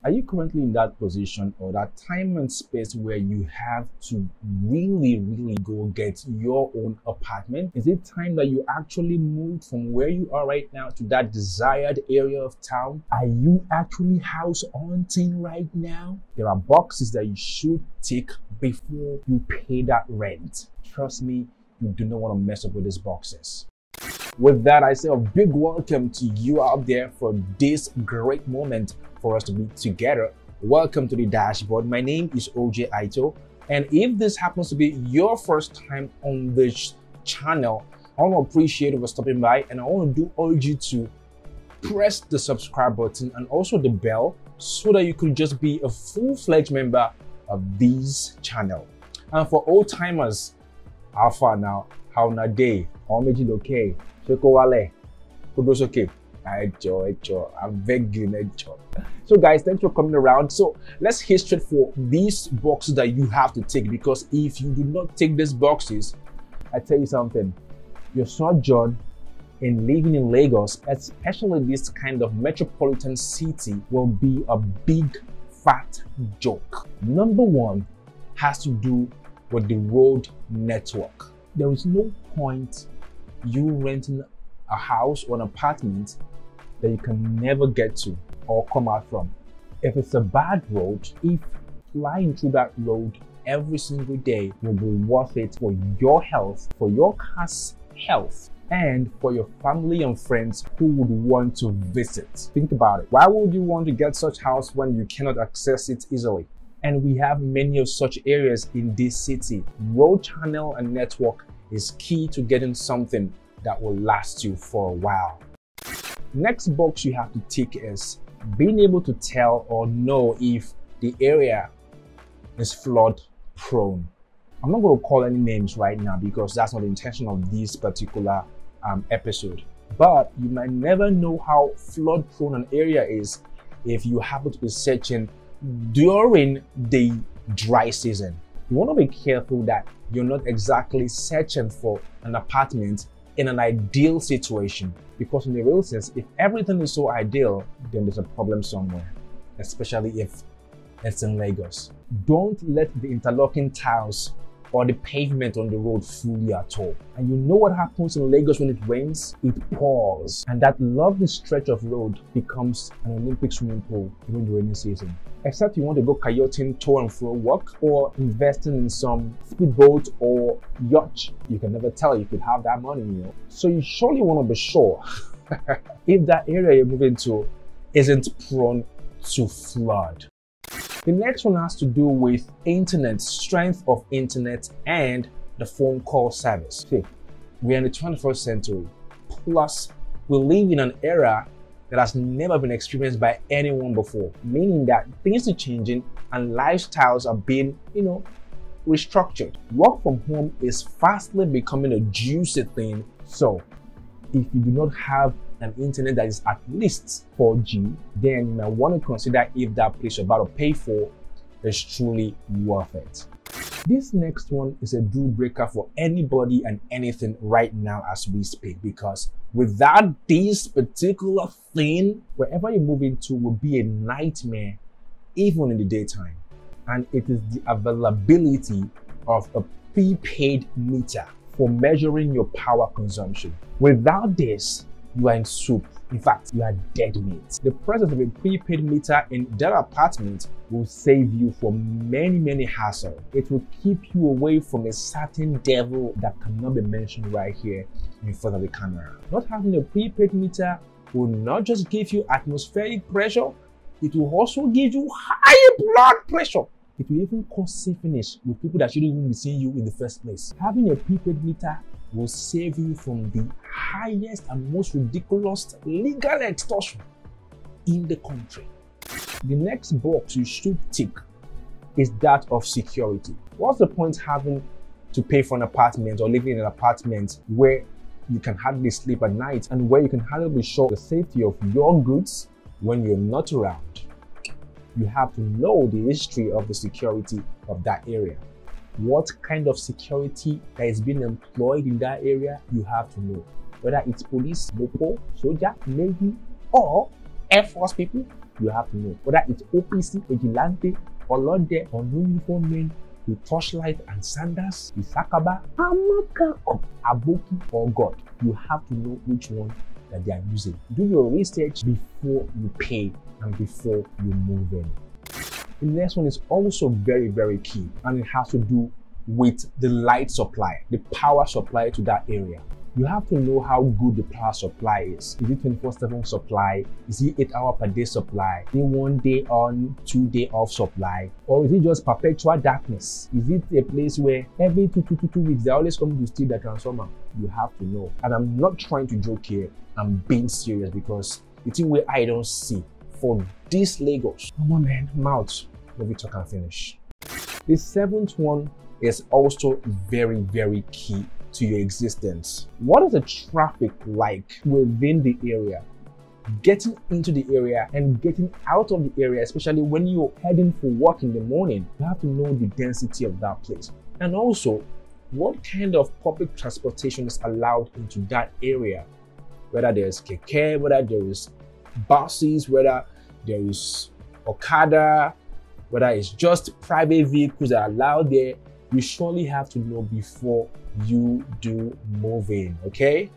Are you currently in that position or that time and space where you have to really go get your own apartment? Is it time that you actually move from where you are right now to that desired area of town? Are you actually house hunting right now? There are boxes that you should tick before you pay that rent. Trust me, you do not want to mess up with these boxes. With that, I say a big welcome to you out there for this great moment for us to be together. Welcome to the dashboard. My name is OJ Aito, and if this happens to be your first time on this channel, I want to appreciate you for stopping by, and I want to urge you to press the subscribe button and also the bell so that you could just be a full-fledged member of this channel. And for old timers, how far now? How na day? How many okay? Sheko wale? Kudos okay? I'm begging. So guys, thanks for coming around. So let's hit straight for these boxes that you have to take, because if you do not take these boxes, I tell you something, your sojourn in living in Lagos, especially this kind of metropolitan city, will be a big fat joke. Number one has to do with the road network. There is no point you renting a house or an apartment that you can never get to or come out from. If it's a bad road, if flying through that road every single day will be worth it for your health, for your car's health, and for your family and friends who would want to visit. Think about it. Why would you want to get such house when you cannot access it easily? And we have many of such areas in this city. Road channel and network is key to getting something that will last you for a while. Next box you have to tick is being able to tell or know if the area is flood prone. I'm not going to call any names right now because that's not the intention of this particular episode. But you might never know how flood prone an area is if you happen to be searching during the dry season. You want to be careful that you're not exactly searching for an apartment in an ideal situation, because in the real sense, if everything is so ideal, then there's a problem somewhere, especially if it's in Lagos. Don't let the interlocking tiles or the pavement on the road fool you at all. And you know what happens in Lagos when it rains? It pours, and that lovely stretch of road becomes an Olympic swimming pool during the rainy season. Except you want to go kayaking, to and fro walk, or investing in some speedboat or yacht. You can never tell, you could have that money, you know. So you surely want to be sure if that area you're moving to isn't prone to flood. The next one has to do with internet, strength of internet, and the phone call service. See, we're in the 21st century, plus we live in an era that has never been experienced by anyone before, meaning that things are changing and lifestyles are being, restructured. Work from home is fastly becoming a juicy thing. So if you do not have an internet that is at least 4G, then you might want to consider if that place you're about to pay for is truly worth it. This next one is a deal breaker for anybody and anything right now as we speak, because without this particular thing, wherever you move into will be a nightmare, even in the daytime. And it is the availability of a prepaid meter for measuring your power consumption. Without this, you are in soup. In fact, you are dead meat. The presence of a prepaid meter in that apartment will save you from many hassle. It will keep you away from a certain devil that cannot be mentioned right here in front of the camera. Not having a prepaid meter will not just give you atmospheric pressure, it will also give you high blood pressure. It will even cause syphilis with people that shouldn't even be seeing you in the first place. Having a prepaid meter will save you from the highest and most ridiculous legal extortion in the country. The next box you should tick is that of security. What's the point having to pay for an apartment or living in an apartment where you can hardly sleep at night and where you can hardly be sure of the safety of your goods when you're not around? You have to know the history of the security of that area. What kind of security that is being employed in that area, you have to know. Whether it's police, mopo, soldier, navy, or Air Force people, you have to know. Whether it's OPC, Vigilante, Olode, or no uniform men with torchlight and sandals, Isakaba, Amakako, Aboki, or God, you have to know which one that they are using. Do your research before you pay and before you move in. The next one is also very, very key, and it has to do with the light supply, the power supply to that area. You have to know how good the power supply is. Is it 24/7 supply? Is it 8-hour per day supply? Is it 1 day on, 2 day off supply? Or is it just perpetual darkness? Is it a place where every 2 weeks they're always coming to steal the transformer? You have to know. And I'm not trying to joke here. I'm being serious because it's a way I don't see for this Lagos. Come on, man, mouth. Let me talk and finish. The 7th one is also very, very key to your existence. What is the traffic like within the area? Getting into the area and getting out of the area, especially when you're heading for work in the morning, you have to know the density of that place. And also, what kind of public transportation is allowed into that area? Whether there's keke, whether there is buses, whether there is Okada, whether it's just private vehicles that are allowed there, you surely have to know before you do move in, okay?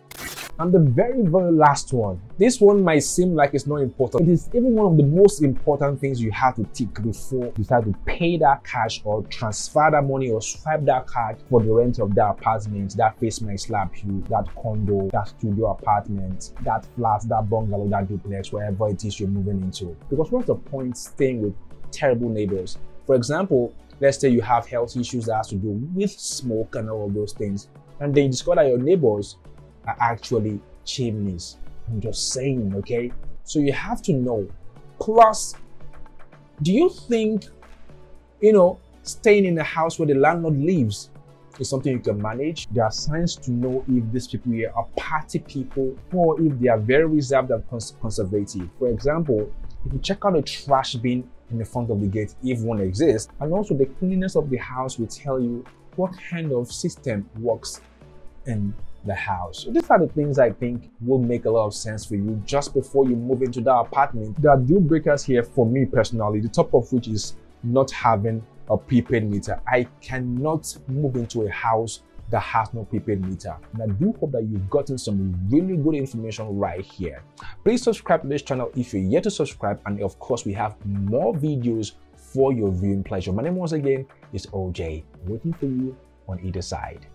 And the very, very last one. This one might seem like it's not important. It is even one of the most important things you have to tick before you decide to pay that cash or transfer that money or swipe that card for the rent of that apartment, that face my slap you, that condo, that studio apartment, that flat, that bungalow, that duplex, wherever it is you're moving into. Because what's the point staying with terrible neighbors? For example, let's say you have health issues that has to do with smoke and all of those things, and then you discover that your neighbors are actually chimneys. I'm just saying, okay? So you have to know. Plus, do you think, staying in a house where the landlord lives is something you can manage? There are signs to know if these people here are party people or if they are very reserved and conservative. For example, if you check out a trash bin in the front of the gate, if one exists, and also the cleanliness of the house will tell you what kind of system works in the house. So these are the things I think will make a lot of sense for you just before you move into that apartment. There are deal breakers here for me personally, the top of which is not having a prepaid meter. I cannot move into a house that has no prepaid meter. And I do hope that you've gotten some really good information right here. Please subscribe to this channel if you're yet to subscribe, and of course we have more videos for your viewing pleasure. My name once again is OJ, waiting for you on either side.